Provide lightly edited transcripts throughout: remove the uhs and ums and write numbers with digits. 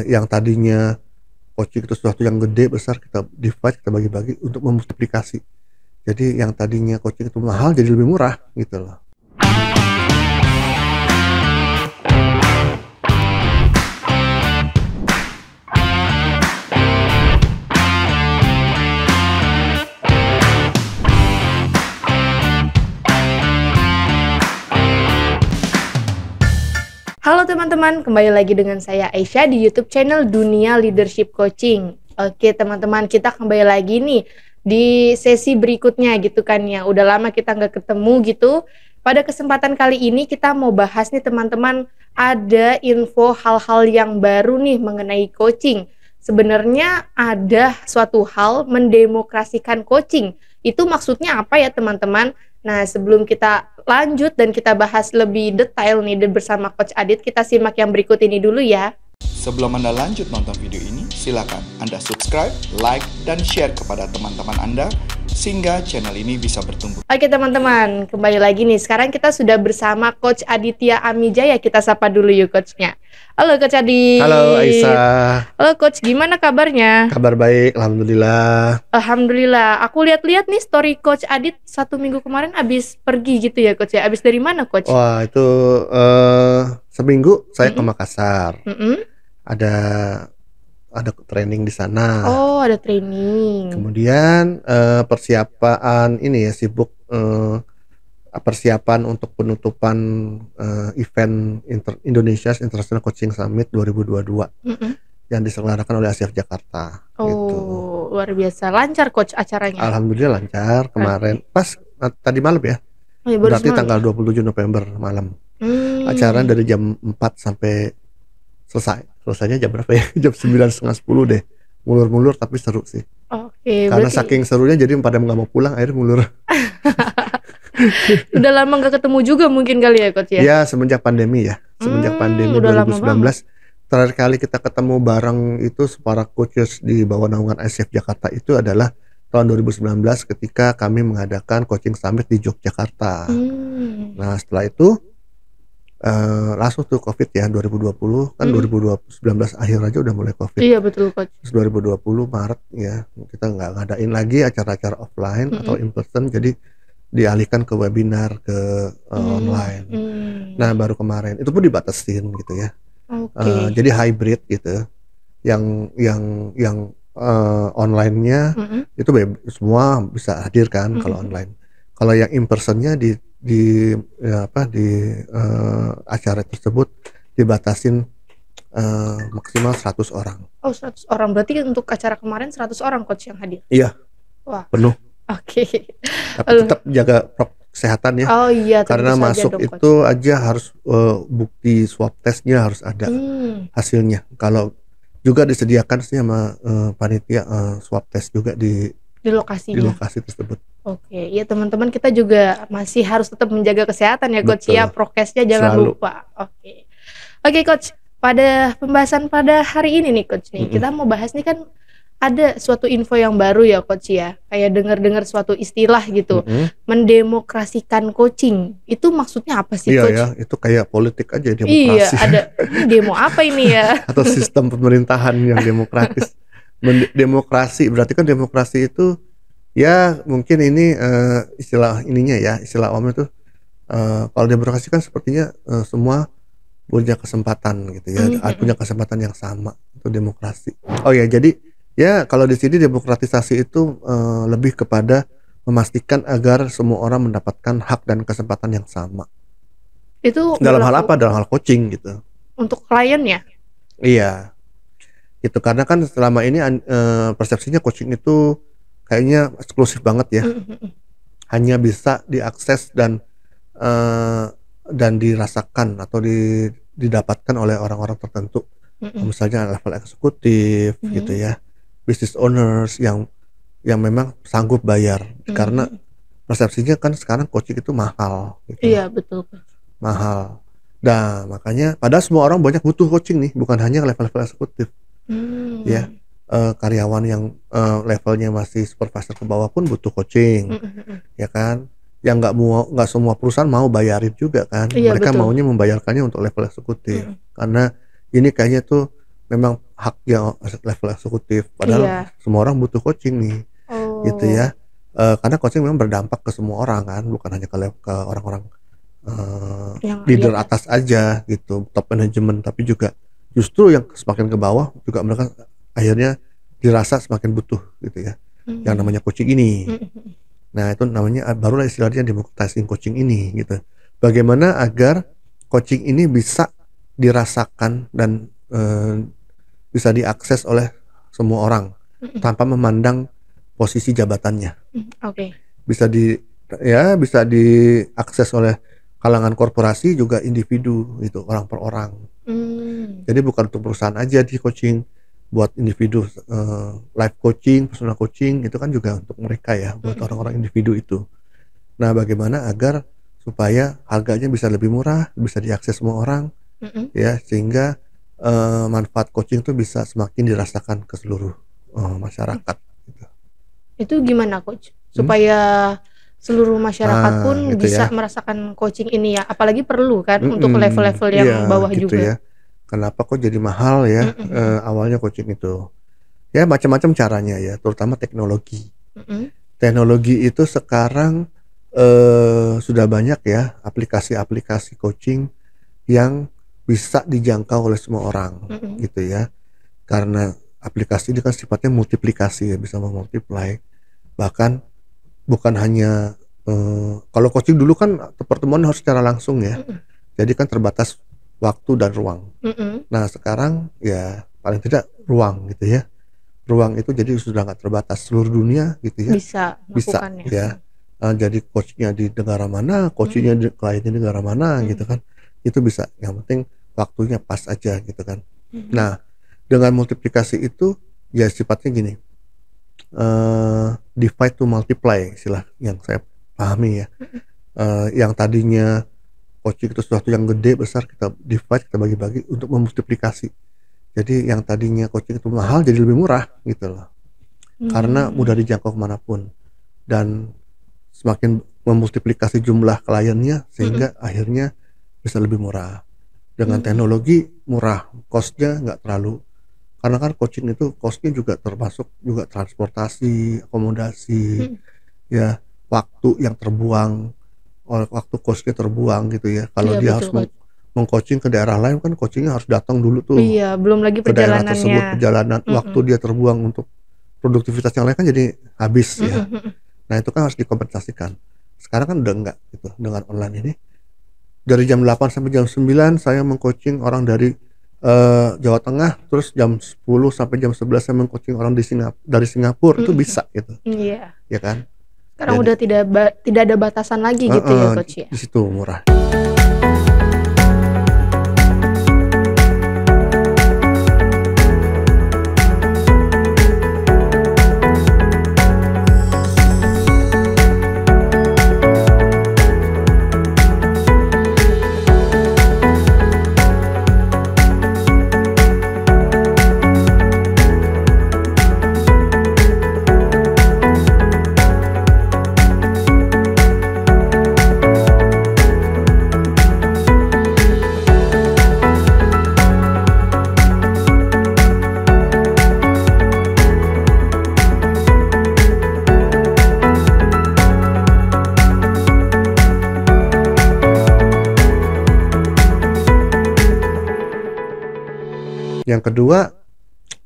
Yang tadinya coaching itu sesuatu yang gede besar, kita divide, kita bagi-bagi untuk memultiplikasi. Jadi yang tadinya coaching itu mahal jadi lebih murah gitu loh. Halo teman-teman, kembali lagi dengan saya Aisyah di YouTube channel Dunia Leadership Coaching. Oke teman-teman, kita kembali lagi nih di sesi berikutnya gitu kan ya. Udah lama kita nggak ketemu gitu. Pada kesempatan kali ini kita mau bahas nih teman-teman, ada info hal-hal yang baru nih mengenai coaching. Sebenarnya ada suatu hal mendemokrasikan coaching. Itu maksudnya apa ya teman-teman? Nah, sebelum kita lanjut dan kita bahas lebih detail nih bersama Coach Adit, kita simak yang berikut ini dulu ya. Sebelum Anda lanjut nonton video ini, silakan Anda subscribe, like, dan share kepada teman-teman Anda sehingga channel ini bisa bertumbuh. Oke teman-teman, kembali lagi nih. Sekarang kita sudah bersama Coach Aditya Amijaya. Kita sapa dulu yuk coachnya. Halo Coach Adit. Halo Aisyah. Halo Coach, gimana kabarnya? Kabar baik, alhamdulillah. Alhamdulillah. Aku lihat-lihat nih story Coach Adit 1 minggu kemarin abis pergi gitu ya Coach ya. Abis dari mana Coach? Wah itu seminggu saya ke Makassar. Ada training di sana. Oh, ada training. Kemudian persiapan ini ya, sibuk persiapan untuk penutupan event Indonesia International Coaching Summit 2022 yang diselenggarakan oleh ASIF Jakarta. Oh, gitu. Luar biasa. Lancar Coach acaranya? Alhamdulillah lancar kemarin. Pas tadi malam ya. Oh, ya berarti tanggal 27 November malam. Acara dari jam 4 sampai selesainya jam berapa ya? Jam 9:30, 10 deh. Mulur-mulur tapi seru sih. Oke, karena berarti saking serunya jadi pada nggak mau pulang, akhirnya mulur. Udah lama nggak ketemu juga mungkin kali ya Coach ya? Ya semenjak pandemi ya. Semenjak pandemi 2019. Terakhir kali kita ketemu bareng itu para coaches di bawah naungan ICF Jakarta itu adalah tahun 2019 ketika kami mengadakan coaching summit di Yogyakarta. Nah setelah itu langsung tuh COVID ya 2020 kan 2019 akhir aja udah mulai COVID. Iya betul Coach. Terus 2020 Maret ya kita nggak ngadain lagi acara-acara offline atau in person, jadi dialihkan ke webinar, ke online. Nah baru kemarin itu pun dibatasin gitu ya. Jadi hybrid gitu. Yang online-nya itu semua bisa hadir kan kalau online. Kalau yang in person-nya di acara tersebut dibatasin maksimal 100 orang. Oh 100 orang, berarti untuk acara kemarin 100 orang Coach yang hadir? Iya. Wah. Penuh. Oke. Tapi tetap jaga kesehatan ya. Oh iya. Karena masuk dong, itu Coach. Aja harus bukti swab testnya harus ada hasilnya. Kalau juga disediakan sih sama panitia swab test juga di lokasinya. Di lokasi tersebut. Oke, ya teman-teman, kita juga masih harus tetap menjaga kesehatan ya Coach. Betul. Ya, prokesnya jangan lupa. Oke Coach, pada pembahasan pada hari ini nih Coach nih, kita mau bahas nih kan ada suatu info yang baru ya Coach ya. Kayak dengar-dengar suatu istilah gitu, mendemokrasikan coaching. Itu maksudnya apa sih Coach? Iya ya, itu kayak politik aja, demokrasi. Iya, ada demo apa ini ya? Atau sistem pemerintahan yang demokratis. Demokrasi berarti kan demokrasi itu ya mungkin ini istilah ininya ya, istilah awamnya tuh kalau demokrasi kan sepertinya semua punya kesempatan gitu ya, punya kesempatan yang sama, itu demokrasi. Oh ya, jadi ya kalau di sini demokratisasi itu lebih kepada memastikan agar semua orang mendapatkan hak dan kesempatan yang sama. Itu dalam hal apa? Dalam hal coaching gitu. Untuk klien ya? Iya. Gitu, karena kan selama ini persepsinya coaching itu kayaknya eksklusif banget ya, hanya bisa diakses dan dirasakan atau didapatkan oleh orang-orang tertentu, misalnya level eksekutif gitu ya, business owners yang memang sanggup bayar, karena persepsinya kan sekarang coaching itu mahal gitu. Iya betul. Mahal. Nah makanya padahal semua orang banyak butuh coaching nih, bukan hanya level-level eksekutif. Ya, karyawan yang levelnya masih supervisor ke bawah pun butuh coaching, ya kan? Yang nggak semua perusahaan mau bayarin juga kan? Iya, mereka betul. Maunya membayarkannya untuk level eksekutif, karena ini kayaknya tuh memang haknya level eksekutif, padahal Iya. semua orang butuh coaching nih, Oh. gitu ya. Karena coaching memang berdampak ke semua orang kan, bukan hanya ke orang-orang Yang di leader atas. atas aja gitu, top management, tapi juga justru yang semakin ke bawah juga mereka akhirnya dirasa semakin butuh gitu ya, yang namanya coaching ini. Nah itu namanya barulah istilahnya democratizing coaching ini gitu. Bagaimana agar coaching ini bisa dirasakan dan bisa diakses oleh semua orang tanpa memandang posisi jabatannya. Oke. Bisa bisa diakses oleh kalangan korporasi juga individu gitu, orang per orang. Jadi bukan untuk perusahaan aja di coaching, buat individu life coaching, personal coaching itu kan juga untuk mereka ya, buat orang-orang individu itu. Nah, bagaimana agar supaya harganya bisa lebih murah, bisa diakses semua orang, ya, sehingga manfaat coaching itu bisa semakin dirasakan ke seluruh masyarakat. Gitu. Itu gimana coach? Supaya seluruh masyarakat pun gitu bisa ya. merasakan coaching ini ya, apalagi perlu kan untuk level-level yang bawah gitu juga. Ya. Kenapa kok jadi mahal ya awalnya coaching itu? Ya macam-macam caranya ya, terutama teknologi. Teknologi itu sekarang sudah banyak ya aplikasi-aplikasi coaching yang bisa dijangkau oleh semua orang gitu ya. Karena aplikasi ini kan sifatnya multiplikasi ya, bisa memultiply. Bahkan bukan hanya kalau coaching dulu kan pertemuan harus secara langsung ya. Jadi kan terbatas waktu dan ruang. Nah sekarang ya paling tidak ruang gitu ya. Ruang itu jadi sudah nggak terbatas, seluruh dunia gitu ya. Bisa ya. Jadi coachnya di negara mana, coachnya kliennya di negara mana gitu kan. Itu bisa. Yang penting waktunya pas aja gitu kan. Nah dengan multiplikasi itu ya sifatnya gini. Divide to multiply istilah yang saya pahami ya. Yang tadinya coaching itu sesuatu yang gede besar, kita divide, kita bagi-bagi untuk memultiplikasi. Jadi yang tadinya coaching itu mahal jadi lebih murah gitu loh. Karena mudah dijangkau kemanapun dan semakin memultiplikasi jumlah kliennya sehingga akhirnya bisa lebih murah. Dengan teknologi murah, costnya nggak terlalu. Karena kan coaching itu costnya juga termasuk juga transportasi, akomodasi, ya waktu yang terbuang, waktu costnya terbuang gitu ya. Kalau dia harus mengcoaching ke daerah lain kan coachingnya harus datang dulu tuh. Iya, belum lagi ke daerah perjalanannya. tersebut, perjalanan waktu dia terbuang untuk produktivitas yang lain kan jadi habis ya. Nah itu kan harus dikompensasikan. Sekarang kan udah enggak gitu dengan online ini. Dari jam 8 sampai jam 9 saya mengcoaching orang dari Jawa Tengah, terus jam 10 sampai jam 11 saya mengcoaching orang dari Singapura itu bisa gitu. Iya. Ya kan? Sekarang udah tidak ada batasan lagi gitu ya coach ya. Di situ murah. Yang kedua,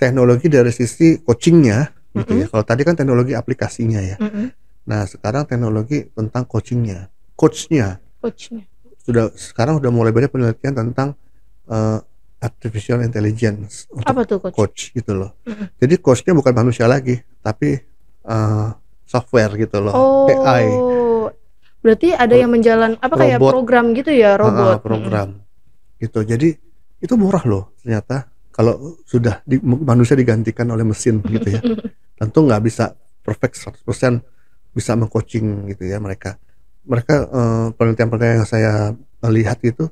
teknologi dari sisi coachingnya gitu ya. Kalau tadi kan teknologi aplikasinya ya. Nah sekarang teknologi tentang coachingnya, coachnya. Sekarang udah mulai banyak penelitian tentang artificial intelligence untuk apa tuh coach gitu loh. Jadi coachnya bukan manusia lagi, tapi software gitu loh, AI. Berarti ada yang kayak program gitu ya, robot. Program gitu. Jadi itu murah loh ternyata. Kalau sudah manusia digantikan oleh mesin gitu ya, tentu nggak bisa perfect 100% bisa mengcoaching gitu ya mereka. Penelitian-penelitian yang saya lihat itu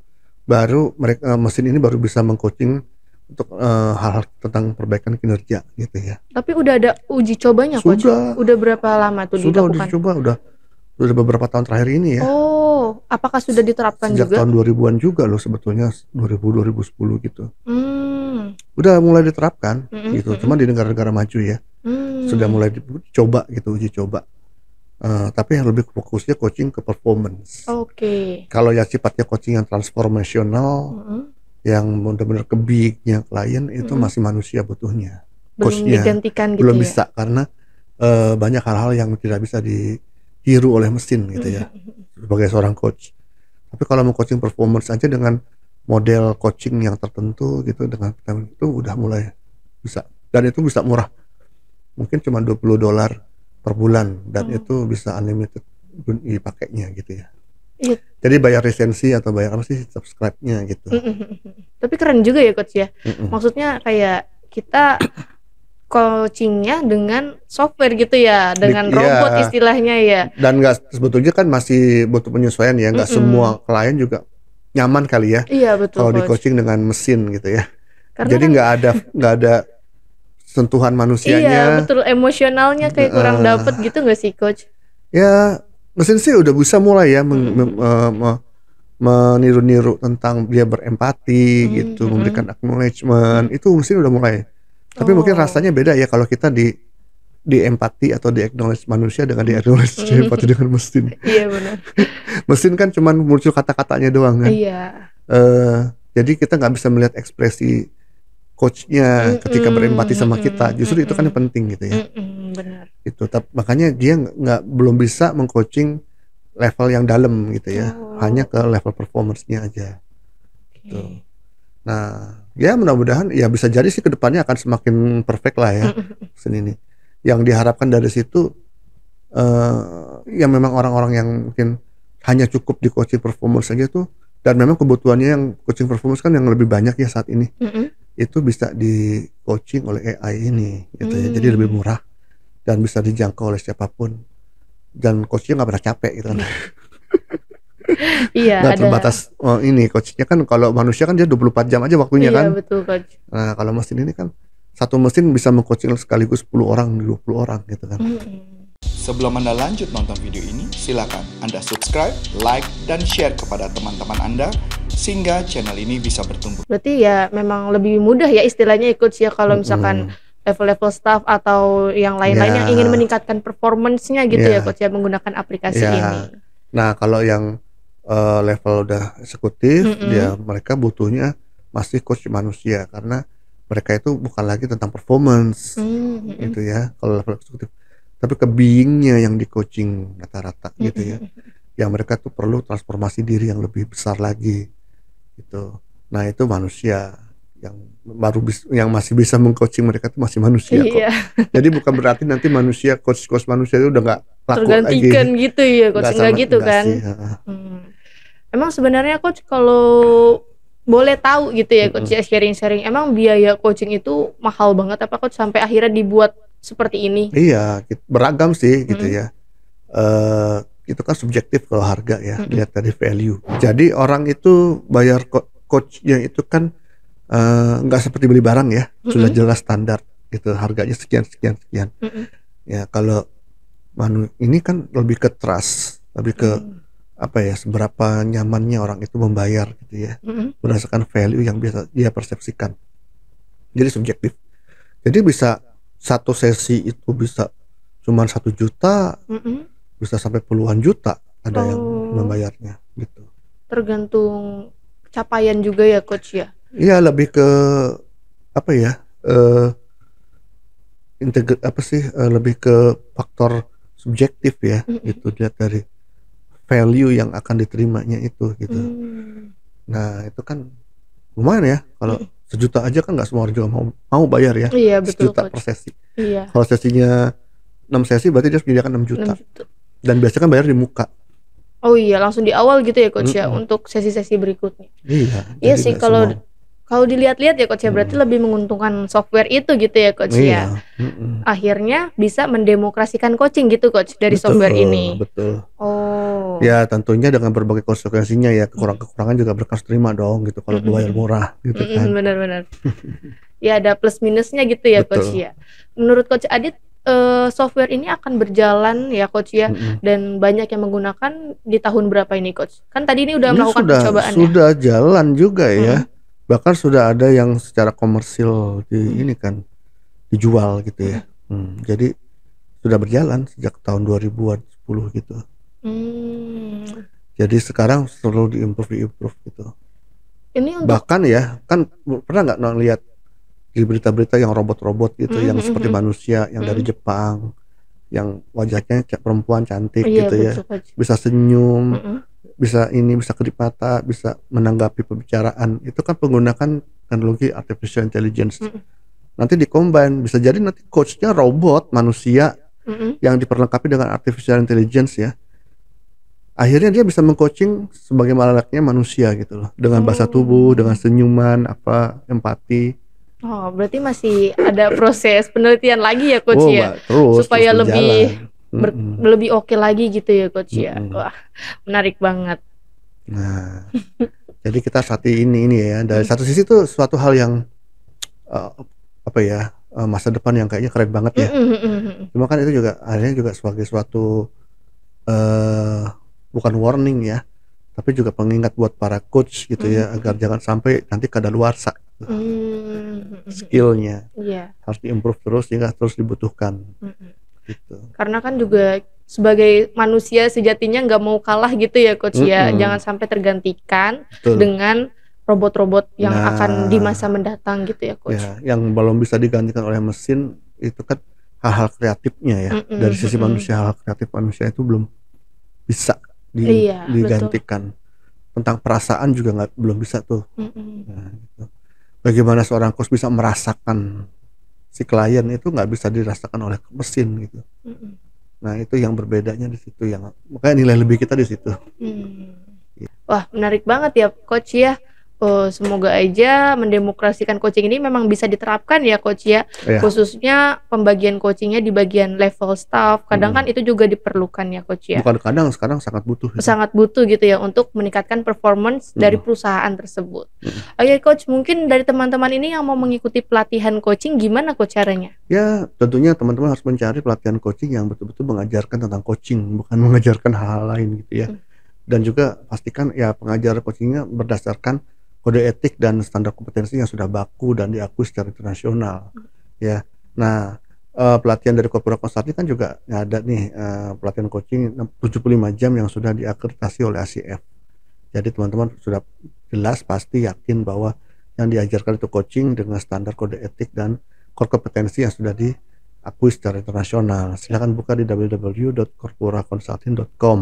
mesin ini baru bisa mengcoaching untuk hal-hal tentang perbaikan kinerja gitu ya. Tapi udah ada uji cobanya coach? Udah berapa lama tuh dilakukan? Sudah dicoba, udah beberapa tahun terakhir ini ya. Apakah sudah diterapkan sejak juga? Tahun 2000-an juga loh sebetulnya, 2000-2010 gitu. udah mulai diterapkan gitu. Mm-mm. Cuma di negara-negara maju ya sudah mulai dicoba gitu, uji coba. Tapi yang lebih fokusnya coaching ke performance. Oke. Kalau yang sifatnya coaching yang transformational, Mm-mm. yang benar-benar ke big-nya klien itu Mm-mm. masih manusia butuhnya. Belum Coachnya digantikan gitu belum ya. bisa karena banyak hal-hal yang tidak bisa ditiru oleh mesin gitu ya sebagai seorang coach. Tapi kalau mau coaching performance aja dengan model coaching yang tertentu gitu dengan itu udah mulai bisa, dan itu bisa murah, mungkin cuma $20 per bulan dan itu bisa unlimited dipakainya gitu ya. Iya. Jadi bayar lisensi atau bayar apa sih subscribe-nya gitu. Tapi keren juga ya coach ya. Mm-mm. Maksudnya kayak kita coachingnya dengan software gitu ya, dengan robot Iya. istilahnya ya. Dan nggak, sebetulnya kan masih butuh penyesuaian ya, nggak semua klien juga nyaman kali ya Iya betul kalau di coach. coaching dengan mesin gitu ya. Karena Jadi kan- nggak ada sentuhan Iya manusianya. betul, emosionalnya kayak kurang dapet gitu nggak sih coach? Ya mesin sih udah bisa mulai ya meniru-niru tentang dia berempati gitu, memberikan acknowledgement, itu mesin udah mulai. Tapi mungkin rasanya beda ya kalau kita di empati atau di acknowledge manusia dengan di acknowledge empati dengan mesin. Iya benar. Mesin kan cuman muncul kata-katanya doang kan. Iya. Jadi kita nggak bisa melihat ekspresi coachnya ketika berempati sama kita. Justru itu kan yang penting gitu ya. Benar. Itu makanya dia belum bisa mengcoaching level yang dalam gitu ya. Hanya ke level performance-nya aja. Gitu. Nah, ya mudah-mudahan ya bisa jadi sih kedepannya akan semakin perfect lah ya mesin ini. Yang diharapkan dari situ ya memang orang-orang yang mungkin hanya cukup di coaching performance saja tuh, dan memang kebutuhannya yang coaching performance kan yang lebih banyak ya saat ini. Itu bisa di coaching oleh AI ini gitu ya. Jadi lebih murah dan bisa dijangkau oleh siapapun. Dan coachnya nggak pernah capek gitu kan. Iya, Nggak ada. terbatas. Ini coachnya kan kalau manusia kan dia 24 jam aja waktunya Iya, kan. betul coach. Nah, kalau mesin ini kan satu mesin bisa mengcoaching sekaligus 10 orang, 20 orang gitu kan. Sebelum Anda lanjut nonton video ini, silakan Anda subscribe, like, dan share kepada teman-teman Anda sehingga channel ini bisa bertumbuh. Berarti ya memang lebih mudah ya istilahnya ya coach ya, kalau misalkan level-level staff atau yang lain-lain yang ingin meningkatkan performance-nya gitu ya coach ya, menggunakan aplikasi ini. Nah, kalau yang level udah eksekutif, mereka butuhnya masih coach manusia karena mereka itu bukan lagi tentang performance gitu ya kalau level eksekutif, tapi ke being-nya yang di coaching rata-rata gitu ya. Yang mereka tuh perlu transformasi diri yang lebih besar lagi gitu. Nah, itu manusia yang yang masih bisa mengcoaching mereka itu masih manusia kok. Jadi bukan berarti nanti manusia coach manusia itu udah nggak laku tergantikan lagi. gitu ya coach, nggak gitu kan. Emang sebenarnya coach kalau boleh tahu gitu ya coach ya, sharing-sharing, emang biaya coaching itu mahal banget apa coach sampai akhirnya dibuat seperti ini? Iya, beragam sih gitu ya. Itu kan subjektif kalau harga ya, lihat dari value. Jadi orang itu bayar coachnya itu kan nggak seperti beli barang ya, sudah jelas standar gitu, harganya sekian. Ya kalau ini kan lebih ke trust, lebih ke apa ya, seberapa nyamannya orang itu membayar gitu ya, berdasarkan value yang biasa dia persepsikan. Jadi subjektif. Jadi bisa satu sesi itu bisa cuma 1 juta, bisa sampai puluhan juta ada yang membayarnya gitu. Tergantung capaian juga ya coach ya. Iya, lebih ke apa ya, lebih ke faktor subjektif ya gitu, lihat dari value yang akan diterimanya itu gitu. Nah, itu kan lumayan ya, kalau 1 juta aja kan nggak semua orang juga mau bayar ya. Iya, betul, 1 juta coach. per sesi. Iya. Kalau sesinya 6 sesi berarti dia harus menyediakan 6 juta. Dan biasanya kan bayar di muka. Oh iya, langsung di awal gitu ya coach ya, untuk sesi-sesi berikutnya. Iya sih, kalau dilihat-lihat ya coach ya, berarti lebih menguntungkan software itu gitu ya coach ya. Akhirnya bisa mendemokrasikan coaching gitu coach dari software ini. Betul. Oh. Ya tentunya dengan berbagai konsekuensinya ya, kekurangan juga mereka harus terima dong gitu kalau bayar murah gitu kan. Benar-benar. Ya ada plus minusnya gitu ya coach ya. Menurut coach Adit, software ini akan berjalan ya coach ya, dan banyak yang menggunakan di tahun berapa ini coach? Kan tadi ini udah melakukan percobaan ya. Sudah jalan juga ya. Bahkan sudah ada yang secara komersil ini kan dijual gitu ya. Jadi sudah berjalan sejak tahun 2010 gitu. Jadi sekarang selalu diimprove gitu. Ini untuk Bahkan ya kan pernah nggak lihat di berita-berita yang robot-robot gitu yang seperti manusia yang dari Jepang, yang wajahnya perempuan cantik iya, gitu ya, betul, Coach. bisa senyum, bisa kedip mata, bisa menanggapi pembicaraan. Itu kan menggunakan teknologi artificial intelligence. Nanti di-combine, bisa jadi nanti coachnya robot manusia yang diperlengkapi dengan artificial intelligence ya. Akhirnya dia bisa mengcoaching sebagaimana layaknya manusia gitu loh, dengan bahasa tubuh, dengan senyuman, empati. Oh, berarti masih ada proses penelitian lagi ya, Coach ya, terus supaya berjalan. lebih oke lagi gitu ya, Coach ya. Wah, menarik banget. Nah, jadi kita saat ini ya, dari satu sisi tuh suatu hal yang masa depan yang kayaknya keren banget ya. Cuma kan itu juga akhirnya juga sebagai suatu bukan warning ya, tapi juga pengingat buat para coach gitu ya, agar jangan sampai nanti kadaluarsa skillnya. Harus diimprove terus sehingga terus dibutuhkan gitu. Karena kan juga sebagai manusia sejatinya nggak mau kalah gitu ya, Coach ya, jangan sampai tergantikan dengan robot-robot yang akan di masa mendatang gitu ya, Coach. Ya, yang belum bisa digantikan oleh mesin itu kan hal-hal kreatifnya ya. Dari sisi manusia, hal kreatif manusia itu belum bisa digantikan. Betul. Tentang perasaan juga belum bisa tuh. Nah, gitu. Bagaimana seorang coach bisa merasakan si klien itu nggak bisa dirasakan oleh mesin gitu. Nah itu yang berbedanya di situ, yang makanya nilai lebih kita di situ. Wah, menarik banget ya, Coach ya. Semoga aja mendemokrasikan coaching ini memang bisa diterapkan ya, Coach ya. Khususnya pembagian coachingnya di bagian level staff. Kadang kan itu juga diperlukan ya, Coach ya. Bukan kadang, sekarang sangat butuh. Sangat butuh gitu ya untuk meningkatkan performance dari perusahaan tersebut. Oke, Coach, mungkin dari teman-teman ini yang mau mengikuti pelatihan coaching, gimana, Coach, caranya? Ya, tentunya teman-teman harus mencari pelatihan coaching yang betul-betul mengajarkan tentang coaching, bukan mengajarkan hal-hal lain gitu ya. Dan juga pastikan ya pengajar coachingnya berdasarkan kode etik dan standar kompetensi yang sudah baku dan diakui secara internasional ya. Nah, pelatihan dari Corpora Consulting kan juga ada nih, pelatihan coaching 75 jam yang sudah diakreditasi oleh ACF. Jadi teman-teman sudah jelas pasti yakin bahwa yang diajarkan itu coaching dengan standar kode etik dan core kompetensi yang sudah diakui secara internasional. Silakan buka di www.corporaconsulting.com.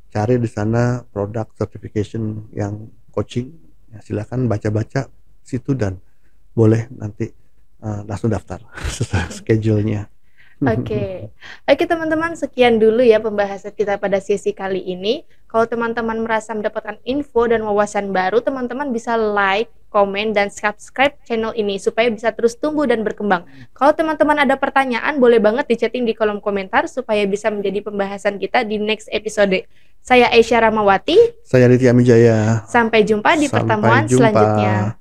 Cari di sana produk certification yang coaching. Ya, silakan baca-baca situ dan boleh nanti langsung daftar sesuai schedule-nya. Oke, teman-teman, sekian dulu ya pembahasan kita pada sesi kali ini. Kalau teman-teman merasa mendapatkan info dan wawasan baru, teman-teman bisa like, komen, dan subscribe channel ini supaya bisa terus tumbuh dan berkembang. Kalau teman-teman ada pertanyaan, boleh banget di-chatting di kolom komentar supaya bisa menjadi pembahasan kita di next episode. Saya Aisyah Ramawati. Saya Aditya Mijaya. Sampai jumpa di pertemuan selanjutnya.